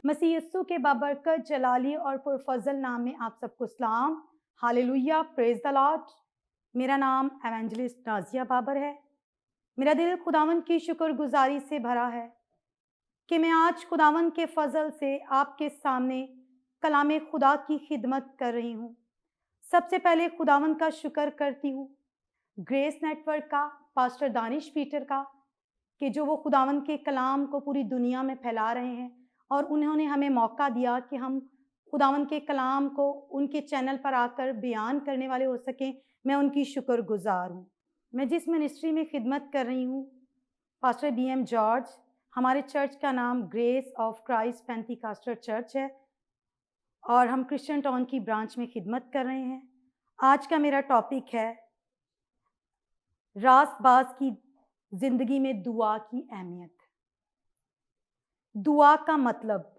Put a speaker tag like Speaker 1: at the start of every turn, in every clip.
Speaker 1: मसीह यस्सु के बाबरकत जलाली और पुरफजल नाम में आप सबको सलाम। Hallelujah, praise the Lord. मेरा नाम एवेंजलिस्ट नाजिया बाबर है। मेरा दिल खुदावन की शुक्रगुजारी से भरा है कि मैं आज खुदावन के फजल से आपके सामने कलाम खुदा की खिदमत कर रही हूँ। सबसे पहले खुदावन का शुक्र करती हूँ ग्रेस नेटवर्क का, पास्टर दानिश पीटर का, कि जो वो खुदावन के कलाम को पूरी दुनिया में फैला रहे हैं और उन्होंने हमें मौका दिया कि हम खुदावन के कलाम को उनके चैनल पर आकर बयान करने वाले हो सकें। मैं उनकी शुक्रगुजार हूँ। मैं जिस मिनिस्ट्री में खिदमत कर रही हूँ, पास्टर BM जॉर्ज, हमारे चर्च का नाम grace of Christ Pentecostal church है और हम क्रिश्चियन टाउन की ब्रांच में खिदमत कर रहे हैं। आज का मेरा टॉपिक है रासबाज की जिंदगी में दुआ की अहमियत। दुआ का मतलब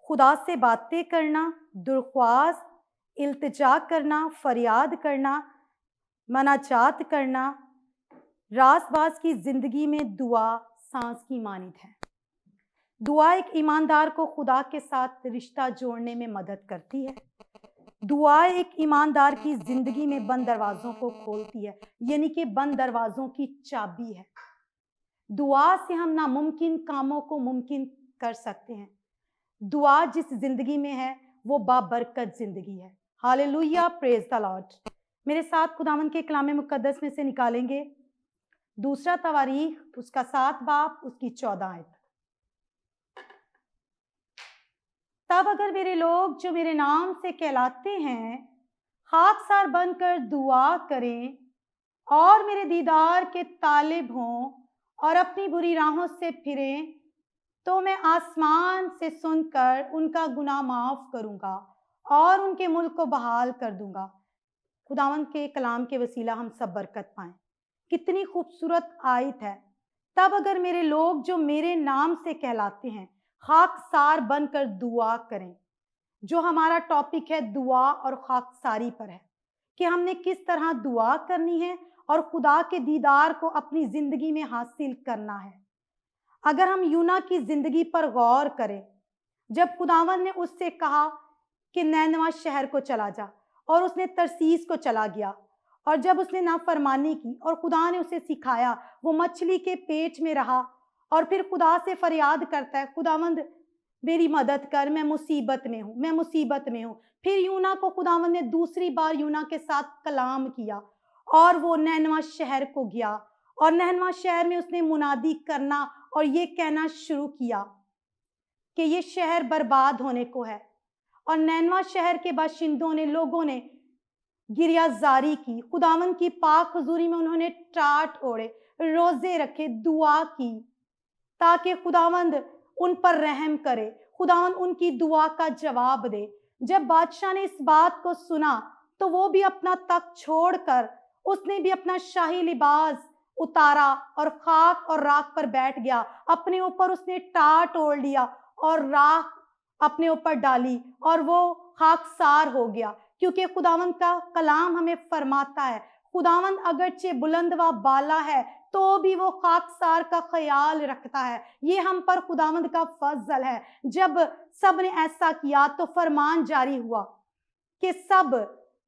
Speaker 1: खुदा से बातें करना, दुर्ख्वास्त, इल्तिजा करना, फरियाद करना, मनाजात करना। रासबाज की जिंदगी में दुआ सांस की मानित है। दुआ एक ईमानदार को खुदा के साथ रिश्ता जोड़ने में मदद करती है। दुआ एक ईमानदार की जिंदगी में बंद दरवाजों को खोलती है, यानी कि बंद दरवाजों की चाबी है। दुआ से हम नामुमकिन कामों को मुमकिन कर सकते हैं। दुआ जिस जिंदगी में है वो बाबरकत जिंदगी है। Hallelujah, praise the Lord. मेरे साथ खुदावन के कलाम मुकद्दस में से निकालेंगे दूसरा तवारीख, उसका 7 बाब, उसकी 14 आयत। तब अगर मेरे लोग जो मेरे नाम से कहलाते हैं खाकसार बनकर दुआ करें और मेरे दीदार के तालिब हों और अपनी बुरी राहों से फिरें, तो मैं आसमान से सुनकर उनका गुनाह माफ करूंगा और उनके मुल्क को बहाल कर दूंगा। खुदावन के कलाम के वसीला हम सब बरकत पाएं। कितनी खूबसूरत आयत है। तब अगर मेरे लोग जो मेरे नाम से कहलाते हैं खाकसार बनकर दुआ करें। जो हमारा टॉपिक है दुआ और खाकसारी पर है कि हमने किस तरह दुआ करनी है और खुदा के दीदार को अपनी जिंदगी में हासिल करना है। अगर हम यूना की जिंदगी पर गौर करें, जब खुदावन ने उससे कहा कि नैनवा शहर को चला जा और उसने तरसीस को चला गया, और जब उसने नाफरमानी की और खुदा ने उसे सिखाया, वो मछली के पेट में रहा और फिर खुदा से फरियाद करता है, खुदावंद मेरी मदद कर, मैं मुसीबत में हूँ, मैं मुसीबत में हूँ। फिर यूना को खुदावंद ने दूसरी बार यूना के साथ कलाम किया और वो नैनवा शहर को गया और नैनवा शहर में उसने मुनादी करना और ये कहना शुरू किया कि ये शहर बर्बाद होने को है। और नैनवा शहर के बाशिंदों ने, लोगों ने गिरियाजारी की, खुदावंद की पाक हुजूरी में उन्होंने टाट ओढ़े, रोजे रखे, दुआ की ताकि खुदावंद उन पर रहम करे, खुदावंद उनकी दुआ का जवाब दे। जब बादशाह ने इस बात को सुना तो वो भी अपना तख्त छोड़कर उसने भी अपना शाही लिबास उतारा और खाक और राख पर बैठ गया। अपने ऊपर उसने टाट ओढ़ लिया और राख अपने ऊपर डाली और वो खाकसार हो गया, क्योंकि खुदावंद का कलाम हमें फरमाता है खुदावंद अगरचे बुलंद व बाला है तो भी वो खाकसार का ख्याल रखता है। ये हम पर खुदावंद का फजल है। जब सब ने ऐसा किया तो फरमान जारी हुआ कि सब,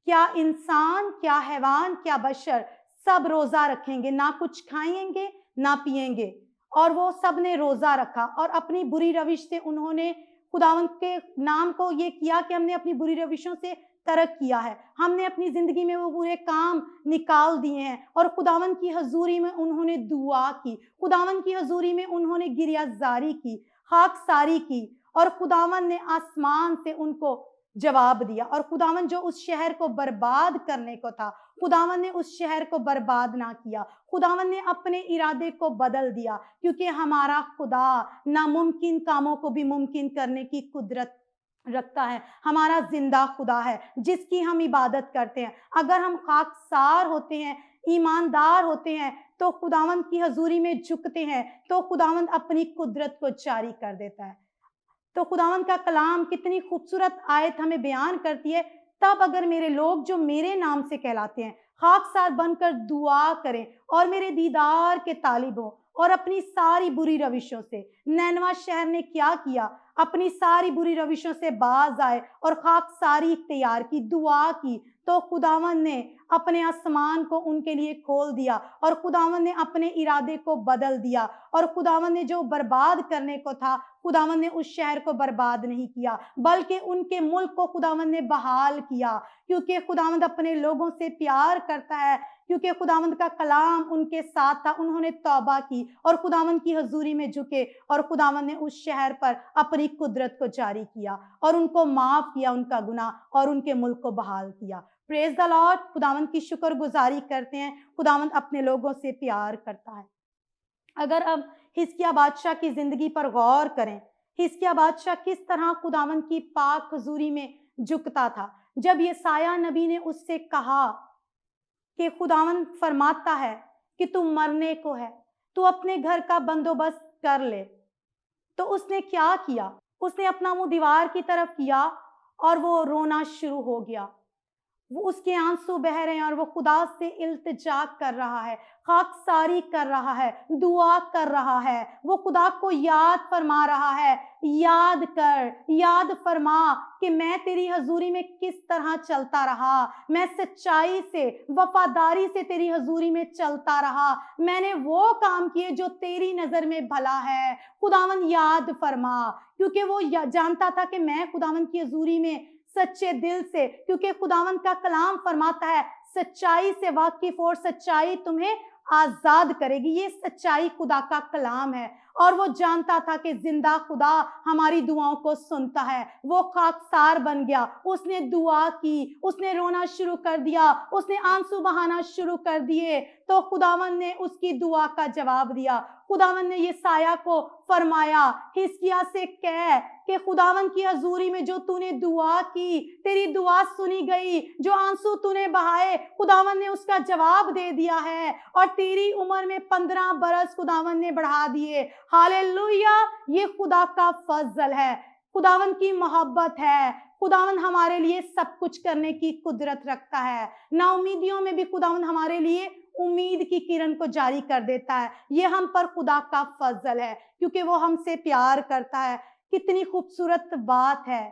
Speaker 1: क्या इंसान, क्या हैवान, क्या बशर, सब रोजा रखेंगे, ना कुछ खाएंगे ना पिएंगे। और वो सब ने रोजा रखा और अपनी बुरी रविश से उन्होंने खुदावंद के नाम को ये किया कि हमने अपनी बुरी रविशों से तरक किया है, हमने अपनी जिंदगी में वो बुरे काम निकाल दिए हैं। और खुदावंद की हजूरी में उन्होंने दुआ की, खुदावंद की हजूरी में उन्होंने गिरियाजारी की, खाकसारी की और खुदावंद ने आसमान से उनको जवाब दिया। और खुदावंद जो उस शहर को बर्बाद करने को था, खुदावंद ने उस शहर को बर्बाद ना किया, खुदावंद ने अपने इरादे को बदल दिया, क्योंकि हमारा खुदा नामुमकिन कामों को भी मुमकिन करने की कुदरत रखता है। हमारा जिंदा खुदा है जिसकी हम इबादत करते हैं। अगर हम खाकसार होते हैं, ईमानदार होते हैं, तो खुदावंद की हजूरी में झुकते हैं, तो खुदावंद अपनी कुदरत को जारी कर देता है। तो खुदावंद का कलाम कितनी खूबसूरत आयत हमें बयान करती है। तब अगर मेरे लोग जो मेरे नाम से कहलाते हैं खाकसार बनकर दुआ करें और मेरे दीदार के तालिब हों और अपनी सारी बुरी रविशों से। नैनवा शहर ने क्या किया? अपनी सारी बुरी रविशों से बाज आए और खाकसारी इख्तियार की, दुआ की, तो खुदावन ने अपने आसमान को उनके लिए खोल दिया और खुदावन ने अपने इरादे को बदल दिया। और खुदावन ने जो बर्बाद करने को था, खुदावन ने उस शहर को बर्बाद नहीं किया, बल्कि उनके मुल्क को खुदावन ने बहाल किया, क्योंकि खुदावंद अपने लोगों से प्यार करता है, क्योंकि खुदावंद का कलाम उनके साथ था। उन्होंने तौबा की और खुदावंद की हजूरी में झुके और खुदावंद ने उस शहर पर अपनी कुदरत को जारी किया और उनको माफ किया उनका गुनाह और उनके मुल्क को बहाल किया। Praise the Lord. खुदावंद की शुक्रगुजारी करते हैं। खुदावंद अपने लोगों से प्यार करता है। अगर अब हिजकिय्याह बादशाह की जिंदगी पर गौर करें, हिजकिय्याह बादशाह किस तरह खुदावंद की पाक हजूरी में झुकता था। जब यशायाह नबी ने उससे कहा कि खुदावंद फरमाता है कि तू मरने को है, तू अपने घर का बंदोबस्त कर ले, तो उसने क्या किया? उसने अपना मुंह दीवार की तरफ किया और वो रोना शुरू हो गया। वो उसके आंसू बह रहे हैं और वो खुदा से इल्तिजा कर रहा है, खाकसारी कर रहा है, दुआ कर रहा है। वो खुदा को याद फरमा रहा है, याद कर, याद फरमा कि मैं तेरी हजूरी में किस तरह चलता रहा, मैं सच्चाई से, वफादारी से तेरी हजूरी में चलता रहा, मैंने वो काम किए जो तेरी नजर में भला है। खुदावन याद फरमा, क्योंकि वो जानता था कि मैं खुदावन की हजूरी में सच्चे दिल से, क्योंकि खुदावंद का कलाम फरमाता है सच्चाई से वाकिफ और सच्चाई तुम्हें आजाद करेगी। ये सच्चाई खुदा का कलाम है और वो जानता था कि जिंदा खुदा हमारी दुआओं को सुनता है। वो खाकसार बन गया, उसने दुआ की, उसने रोना शुरू कर दिया, उसने आंसू बहाना शुरू कर दिए, तो खुदावन ने उसकी दुआ का जवाब दिया। खुदावन ने यशायाह को फरमाया, हिजकिय्याह से कह कि खुदावन की हजूरी में जो तूने दुआ की, तेरी दुआ सुनी गई, जो आंसू तूने बहाए खुदावन ने उसका जवाब दे दिया है और तेरी उम्र में 15 बरस खुदावन ने बढ़ा दिए। हालेलुया। ये खुदा का फजल है, खुदावन की मोहब्बत है। खुदावन हमारे लिए सब कुछ करने की कुदरत रखता है। ना उम्मीदियों में भी खुदावन हमारे लिए उम्मीद की किरण को जारी कर देता है। ये हम पर खुदा का फजल है, क्योंकि वो हमसे प्यार करता है। कितनी खूबसूरत बात है।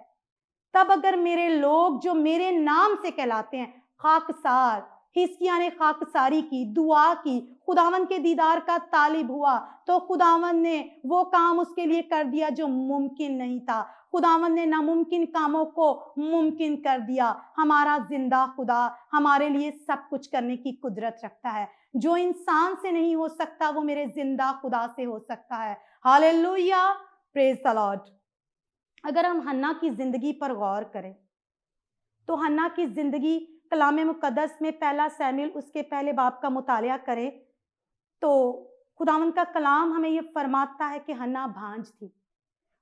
Speaker 1: तब अगर मेरे लोग जो मेरे नाम से कहलाते हैं, खाकसार, हिजकिय्याह ने खाकसारी की, दुआ की, खुदावन के दीदार का तालिब हुआ, तो खुदावन ने वो काम उसके लिए कर दिया जो मुमकिन नहीं था। खुदावन ने नामुमकिन कामों को मुमकिन कर दिया। हमारा जिंदा खुदा हमारे लिए सब कुछ करने की कुदरत रखता है। जो इंसान से नहीं हो सकता वो मेरे जिंदा खुदा से हो सकता है। हालेलुया। Praise the Lord. अगर हम हन्ना की जिंदगी पर गौर करें तो हन्ना की जिंदगी कलाम मुकद्दस में 1 शमूएल उसके पहले बाब का मुतालिया करें तो खुदावन का कलाम हमें ये फरमाता है कि हन्ना भांज थी।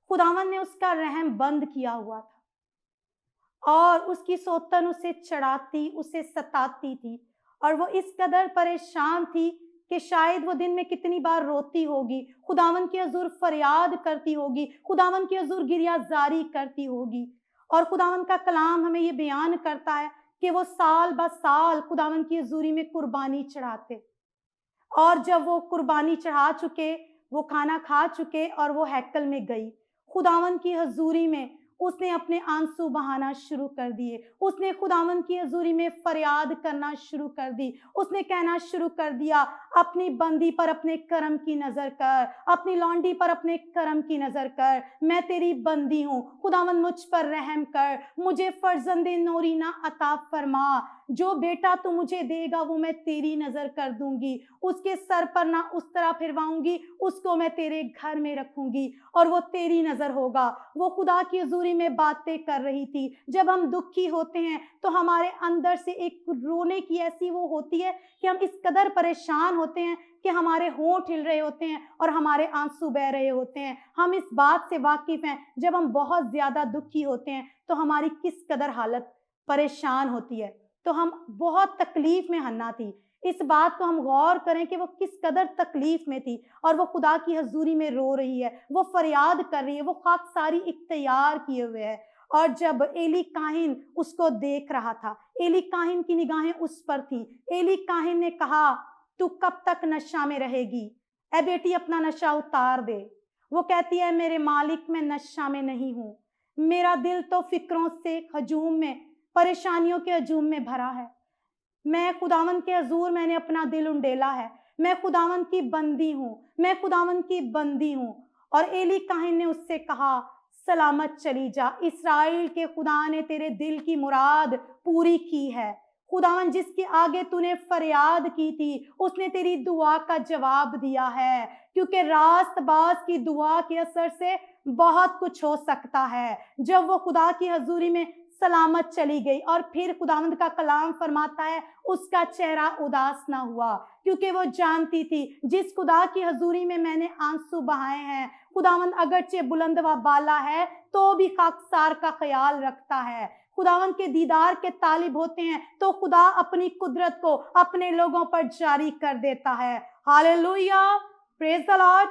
Speaker 1: खुदावन ने उसका रहम बंद किया हुआ था और उसकी सौतन उसे चढ़ाती, उसे सताती थी और वो इस कदर परेशान थी कि शायद वो दिन में कितनी बार रोती होगी, खुदावन के हजूर फरियाद करती होगी, खुदावन के हजूर गिरियाजारी करती होगी। और खुदावन का कलाम हमें ये बयान करता है कि वो साल ब साल खुदावन की हजूरी में कुर्बानी चढ़ाते और जब वो कुर्बानी चढ़ा चुके, वो खाना खा चुके और वो हैकल में गई, खुदावन की हजूरी में उसने अपने आंसू बहाना शुरू कर दिए। उसने खुदावन की हजूरी में फरियाद करना शुरू कर दी। उसने कहना शुरू कर दिया, अपनी बंदी पर अपने करम की नजर कर, अपनी लौंडी पर अपने करम की नजर कर, मैं तेरी बंदी हूँ, खुदावन मुझ पर रहम कर, मुझे फर्जंदे नोरीना अता फरमा, जो बेटा तू मुझे देगा वो मैं तेरी नजर कर दूंगी, उसके सर पर ना उस तरह फिरवाऊंगी, उसको मैं तेरे घर में रखूंगी और वो तेरी नजर होगा। वो खुदा की हजूरी में बातें कर रही थी। जब हम दुखी होते हैं तो हमारे अंदर से एक रोने की ऐसी वो होती है कि हम इस कदर परेशान होते हैं कि हमारे होंठ हिल रहे होते हैं और हमारे आंसू बह रहे होते हैं। हम इस बात से वाकिफ हैं, जब हम बहुत ज्यादा दुखी होते हैं तो हमारी किस कदर हालत परेशान होती है। तो हम बहुत तकलीफ में हन्ना थी। इस बात को हम गौर करें कि वो किस कदर तकलीफ में थी और वो खुदा की हजूरी में रो रही है, वो फरियाद कर रही है, वो खाकसारी इख्तियार किए हुए है। और जब एली काहिन उसको देख रहा था, एली काहिन की निगाहें उस पर थी। एली काहिन ने कहा, तू कब तक नशा में रहेगी? ए बेटी अपना नशा उतार दे। वो कहती है मेरे मालिक मैं नशा में नहीं हूँ, मेरा दिल तो फिक्रों से हजूम में, परेशानियों के हजूम में भरा है। मैं खुदावंद के हजूर मैंने अपना दिल उंडेला है, मैं खुदावंद की बंदी हूँ, मैं खुदावंद की बंदी हूँ। और एली काहिन ने उससे कहा सलामत चली जा, इस्राएल के खुदा ने तेरे दिल की मुराद पूरी की है। खुदावन जिसके आगे तूने फरियाद की थी उसने तेरी दुआ का जवाब दिया है, क्योंकि रास्तबाज की दुआ के असर से बहुत कुछ हो सकता है। जब वो खुदा की हजूरी में सलामत चली गई और फिर खुदावंद का कलाम फरमाता है उसका चेहरा उदास ना हुआ, क्योंकि वो जानती थी जिस खुदा की हजूरी में मैंने आंसू बहाए हैं, खुदावंद अगरचे बुलंद व बाला है तो भी खाकसार का ख्याल रखता है। खुदावंद के दीदार के तालिब होते हैं तो खुदा अपनी कुदरत को अपने लोगों पर जारी कर देता है। Hallelujah, praise the Lord.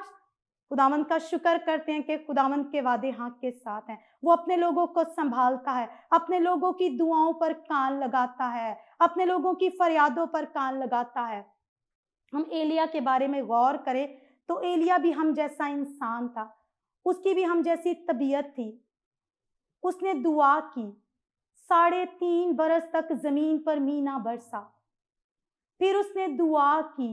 Speaker 1: खुदावंद का शुक्र करते हैं कि खुदावंद के वादे हाँ के साथ हैं। वो अपने लोगों को संभालता है, अपने लोगों की दुआओं पर कान लगाता है, अपने लोगों की फरियादों पर कान लगाता है। हम एलिया के बारे में गौर करें तो एलिया भी हम जैसा इंसान था, उसकी भी हम जैसी तबीयत थी। उसने दुआ की, 3.5 बरस तक जमीन पर मीना बरसा। फिर उसने दुआ की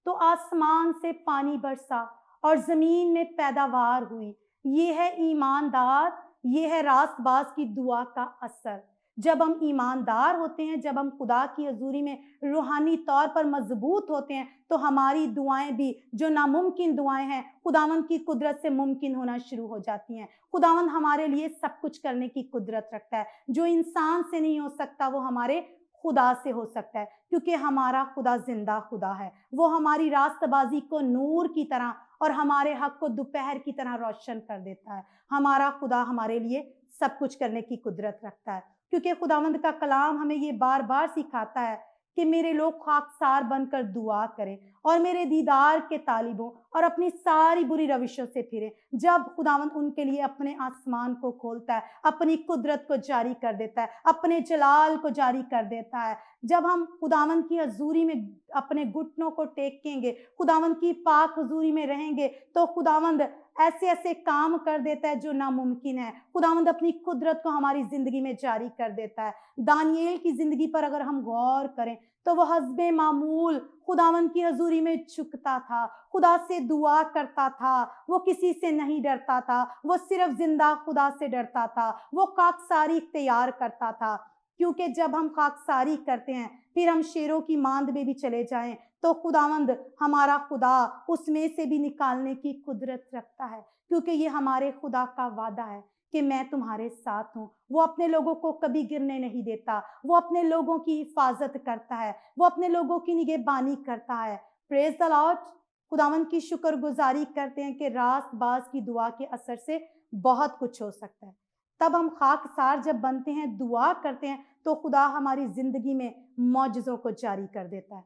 Speaker 1: तो आसमान से पानी बरसा और जमीन में पैदावार हुई। ये है ईमानदार, ये है रास्तबाज की दुआ का असर। जब हम ईमानदार होते हैं, जब हम खुदा की हजूरी में रूहानी तौर पर मजबूत होते हैं, तो हमारी दुआएं भी जो नामुमकिन दुआएं हैं खुदावंद की कुदरत से मुमकिन होना शुरू हो जाती हैं। खुदावंद हमारे लिए सब कुछ करने की कुदरत रखता है। जो इंसान से नहीं हो सकता वो हमारे खुदा से हो सकता है, क्योंकि हमारा खुदा जिंदा खुदा है। वो हमारी रास्तबाजी को नूर की तरह और हमारे हक को दोपहर की तरह रोशन कर देता है। हमारा खुदा हमारे लिए सब कुछ करने की कुदरत रखता है, क्योंकि खुदावंद का कलाम हमें ये बार बार सिखाता है कि मेरे लोग खाकसार बनकर दुआ करें और मेरे दीदार के तालिब हों और अपनी सारी बुरी रविशों से फिरें। जब खुदावंद उनके लिए अपने आसमान को खोलता है, अपनी कुदरत को जारी कर देता है, अपने जलाल को जारी कर देता है, जब हम खुदावंद की हजूरी में अपने घुटनों को टेकेंगे, खुदावंद की पाक हजूरी में रहेंगे, तो खुदावंद ऐसे ऐसे काम कर देता है जो नामुमकिन है। खुदावंद अपनी कुदरत को हमारी जिंदगी में जारी कर देता है। दानिएल की जिंदगी पर अगर हम गौर करें तो वह हस्बे मामूल खुदावंद की हजूरी में झुकता था, खुदा से दुआ करता था, वो किसी से नहीं डरता था, वो सिर्फ जिंदा खुदा से डरता था, वो खाकसारी इख्तियार करता था। क्योंकि जब हम खाकसारी करते हैं, फिर हम शेरों की मांद में भी चले जाएं, तो खुदावंद हमारा खुदा उसमें से भी निकालने की कुदरत रखता है, क्योंकि ये हमारे खुदा का वादा है कि मैं तुम्हारे साथ हूँ। वो अपने लोगों को कभी गिरने नहीं देता, वो अपने लोगों की हिफाजत करता है, वो अपने लोगों की निगहबानी करता है। Praise the Lord. खुदावंद की शुक्रगुजारी करते हैं कि रास्तबाज की दुआ के असर से बहुत कुछ हो सकता है। तब हम खाकसार जब बनते हैं, दुआ करते हैं, तो खुदा हमारी जिंदगी में मौजज़ों को जारी कर देता है।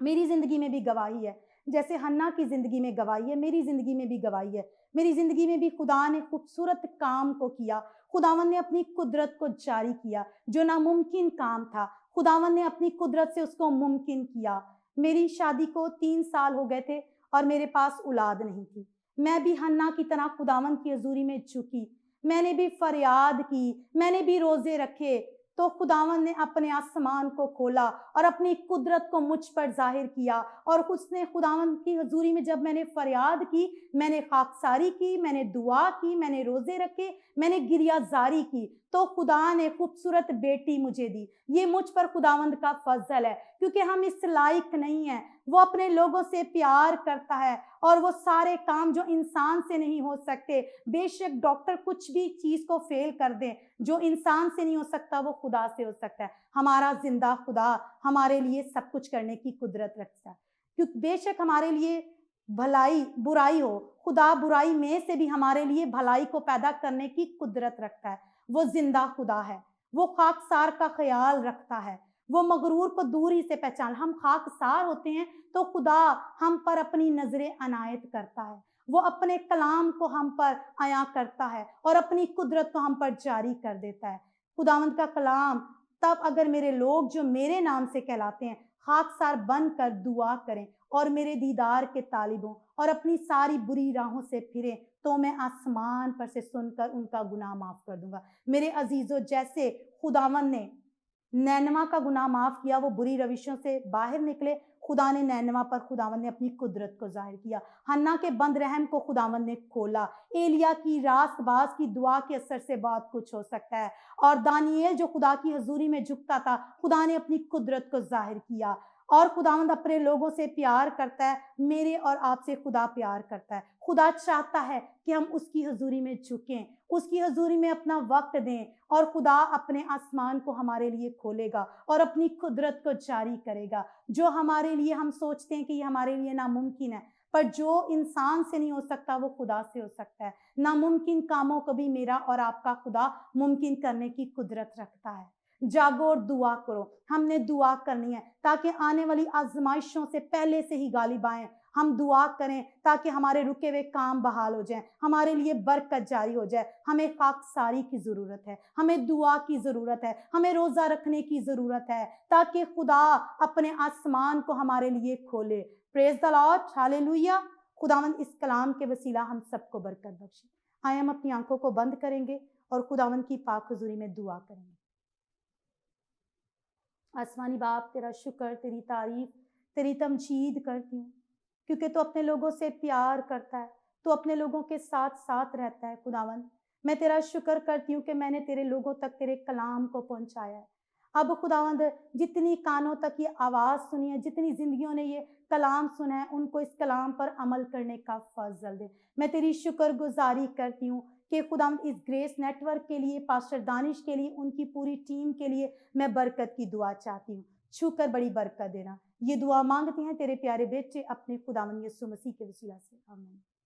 Speaker 1: मेरी जिंदगी में भी गवाही है, जैसे हन्ना की जिंदगी में गवाही है, मेरी जिंदगी में भी गवाही है। मेरी जिंदगी में भी खुदा ने खूबसूरत काम को किया, खुदावन ने अपनी कुदरत को जारी किया। जो नामुमकिन काम था, खुदावन ने अपनी कुदरत से उसको मुमकिन किया। मेरी शादी को 3 साल हो गए थे और मेरे पास औलाद नहीं थी। मैं भी हन्ना की तरह खुदावन की हजूरी में झुकी, मैंने भी फरियाद की, मैंने भी रोजे रखे, तो खुदावन ने अपने आसमान को खोला और अपनी कुदरत को मुझ पर जाहिर किया। और उसने खुदावन की हजूरी में जब मैंने फरियाद की, मैंने खाकसारी की, मैंने दुआ की, मैंने रोजे रखे, मैंने गिरियाजारी की, तो खुदा ने खूबसूरत बेटी मुझे दी। ये मुझ पर खुदावंद का फजल है, क्योंकि हम इस लायक नहीं हैं। वो अपने लोगों से प्यार करता है और वो सारे काम जो इंसान से नहीं हो सकते, बेशक डॉक्टर कुछ भी चीज को फेल कर दे, जो इंसान से नहीं हो सकता वो खुदा से हो सकता है। हमारा जिंदा खुदा हमारे लिए सब कुछ करने की कुदरत रखता है, क्योंकि बेशक हमारे लिए भलाई बुराई हो, खुदा बुराई में से भी हमारे लिए भलाई को पैदा करने की कुदरत रखता है। वो जिंदा खुदा है, वो खाकसार का ख्याल रखता है, वो मगरूर को दूर ही से पहचान। हम खाकसार होते हैं तो खुदा हम पर अपनी नजरें अनायत करता है, वो अपने कलाम को हम पर आया करता है और अपनी कुदरत को हम पर जारी कर देता है। खुदावंद का कलाम, तब अगर मेरे लोग जो मेरे नाम से कहलाते हैं खाकसार बन कर दुआ करें اور میرے دیدار کے طالب ہوں اور اپنی ساری بری راہوں سے پھریں تو میں آسمان پر سے سن کر ان کا گناہ معاف کر دوں گا۔ میرے عزیزو، جیسے خداوند نے نینوا کا گناہ معاف کیا، وہ بری روشوں سے باہر نکلے، خدا نے نینوا پر خداوند نے اپنی قدرت کو ظاہر کیا۔ حنا کے بند رحم کو خداوند نے کھولا۔ ایلیا کی راست باز کی دعا کے اثر سے بہت کچھ ہو سکتا ہے۔ اور دانییل جو خدا کی حضوری میں جھکتا تھا، خدا نے اپنی قدرت کو ظاہر کیا۔ اور خداوند اپنے لوگوں سے پیار کرتا ہے، میرے اور آپ سے خدا پیار کرتا ہے۔ خدا چاہتا ہے کہ ہم اس کی حضوری میں جھکیں، اس کی حضوری میں اپنا وقت دیں، اور خدا اپنے آسمان کو ہمارے لیے کھولے گا اور اپنی قدرت کو جاری کرے گا۔ جو ہمارے لیے ہم سوچتے ہیں کہ یہ ہمارے لیے ناممکن ہے، پر جو انسان سے نہیں ہو سکتا وہ خدا سے ہو سکتا ہے۔ ناممکن کاموں کو بھی میرا اور آپ کا خدا ممکن کرنے کی قدرت رکھتا ہے۔ جاگو اور دعا کرو۔ ہم نے دعا کرنی ہے تاکہ آنے والی آزمائشوں سے پہلے سے ہی غالب آئیں۔ ہم دعا کریں تاکہ ہمارے رکے ہوئے کام بحال ہو جائیں، ہمارے لیے برکت جاری ہو جائے۔ ہمیں خاکساری کی ضرورت ہے، ہمیں دعا کی ضرورت ہے، ہمیں روزہ رکھنے کی ضرورت ہے تاکہ خدا اپنے آسمان کو ہمارے لیے کھولے۔ پریز دی لارڈ، ہاللیلویہ۔ خداوند اس کلام کے وسیلہ ہم سب کو برکت بخشے۔ آئے ہم اپنی آنکھوں کو بند کریں گے اور خداوند کی پاک حضوری میں دعا کریں گے۔ آسمانی باپ، تیرا شکر، تیری تعریف، تیری تمجید کرتی ہوں، کیونکہ تو اپنے لوگوں سے پیار کرتا ہے، تو اپنے لوگوں کے ساتھ ساتھ رہتا ہے۔ خداوند، میں تیرا شکر کرتی ہوں کہ میں نے تیرے لوگوں تک تیرے کلام کو پہنچایا ہے۔ اب خداوند، جتنی کانوں تک یہ آواز سنی ہے، جتنی زندگیوں نے یہ کلام سنا ہے، ان کو اس کلام پر عمل کرنے کا فضل دے۔ میں تیری شکر گزاری کرتی ہوں کہ خداوند اس گریس نیٹ ورک کے لیے، پاسٹر دانش کے لیے، ان کی پوری ٹیم کے لیے میں برکت کی دعا چاہتی ہوں۔ چھو کر بڑی برکت دینا۔ یہ دعا مانگتے ہیں تیرے پیارے بیٹے اپنے خداوند یسوع مسیح کے وسیلہ سے، آمین۔